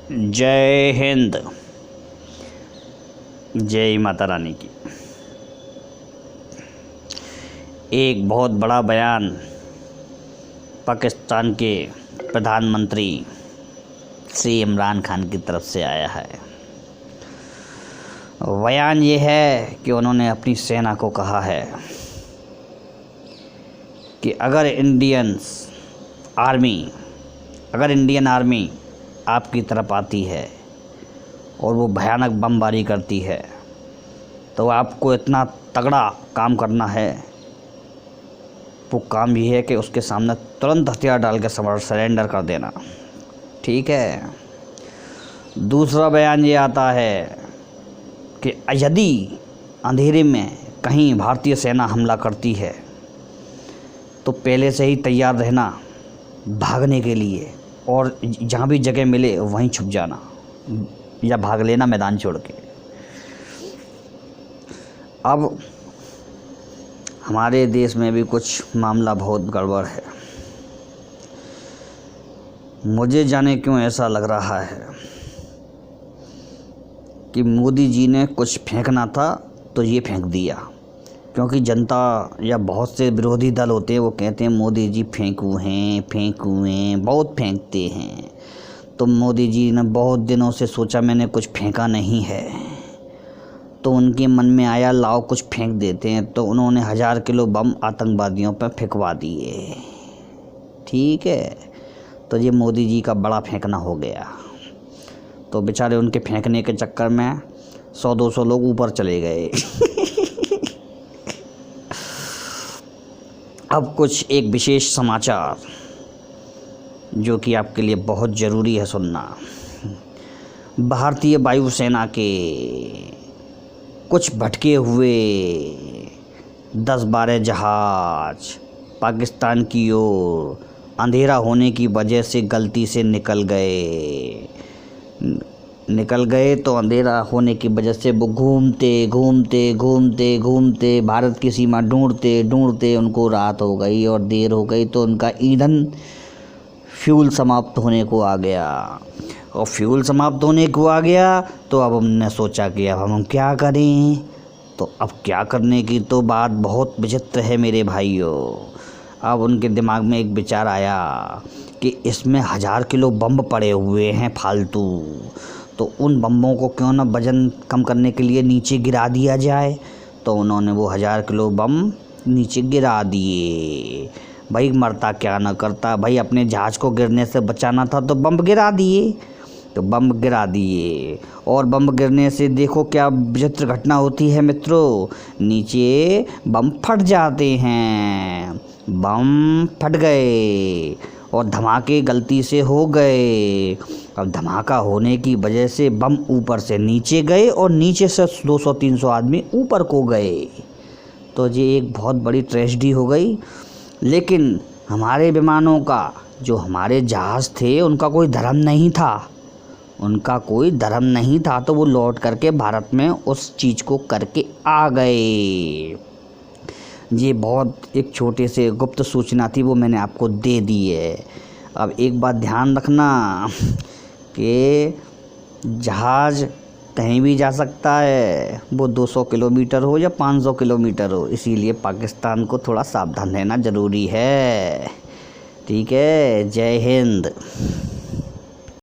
जय हिंद, जय माता रानी की। एक बहुत बड़ा बयान पाकिस्तान के प्रधानमंत्री श्री इमरान खान की तरफ से आया है। बयान ये है कि उन्होंने अपनी सेना को कहा है कि अगर इंडियन आर्मी आपकी तरफ आती है और वो भयानक बमबारी करती है तो आपको इतना तगड़ा काम करना है। वो काम ये है कि उसके सामने तुरंत हथियार डाल के सरेंडर कर देना, ठीक है। दूसरा बयान ये आता है कि यदि अंधेरे में कहीं भारतीय सेना हमला करती है तो पहले से ही तैयार रहना भागने के लिए, और जहाँ भी जगह मिले वहीं छुप जाना या भाग लेना मैदान छोड़ के। अब हमारे देश में भी कुछ मामला बहुत गड़बड़ है। मुझे जाने क्यों ऐसा लग रहा है कि मोदी जी ने कुछ फेंकना था तो ये फेंक दिया, क्योंकि जनता या बहुत से विरोधी दल होते हैं वो कहते हैं मोदी जी फेंकू हैं, बहुत फेंकते हैं। तो मोदी जी ने बहुत दिनों से सोचा मैंने कुछ फेंका नहीं है, तो उनके मन में आया लाओ कुछ फेंक देते हैं, तो उन्होंने 1000 किलो बम आतंकवादियों पर फेंकवा दिए, ठीक है। तो ये मोदी जी का बड़ा फेंकना हो गया। तो बेचारे उनके फेंकने के चक्कर में 100-200 लोग ऊपर चले गए। अब कुछ एक विशेष समाचार जो कि आपके लिए बहुत ज़रूरी है सुनना। भारतीय वायुसेना के कुछ भटके हुए 10-12 जहाज पाकिस्तान की ओर अंधेरा होने की वजह से गलती से निकल गए तो अंधेरा होने की वजह से वो घूमते भारत की सीमा ढूंढते उनको रात हो गई और देर हो गई, तो उनका ईंधन फ्यूल समाप्त होने को आ गया। और फ्यूल समाप्त होने को आ गया तो अब हमने सोचा कि अब हम क्या करें। तो अब क्या करने की तो बात बहुत विचित्र है मेरे भाइयों। अब उनके दिमाग में एक विचार आया कि इसमें 1000 किलो बम पड़े हुए हैं फालतू, तो उन बम्बों को क्यों ना वज़न कम करने के लिए नीचे गिरा दिया जाए। तो उन्होंने वो 1000 किलो बम नीचे गिरा दिए। भाई मरता क्या ना करता, भाई अपने जहाज़ को गिरने से बचाना था तो बम गिरा दिए। तो बम गिरा दिए और बम गिरने से देखो क्या विचित्र घटना होती है मित्रों, नीचे बम फट जाते हैं। बम फट गए और धमाके गलती से हो गए। अब धमाका होने की वजह से बम ऊपर से नीचे गए और नीचे से 200-300 आदमी ऊपर को गए। तो ये एक बहुत बड़ी ट्रेजेडी हो गई। लेकिन हमारे विमानों का, जो हमारे जहाज़ थे, उनका कोई धर्म नहीं था, तो वो लौट करके भारत में उस चीज़ को करके आ गए। ये बहुत एक छोटे से गुप्त सूचना थी, वो मैंने आपको दे दी है। अब एक बात ध्यान रखना कि जहाज़ कहीं भी जा सकता है, वो 200 किलोमीटर हो या 500 किलोमीटर हो, इसीलिए पाकिस्तान को थोड़ा सावधान रहना ज़रूरी है, ठीक है। जय हिंद।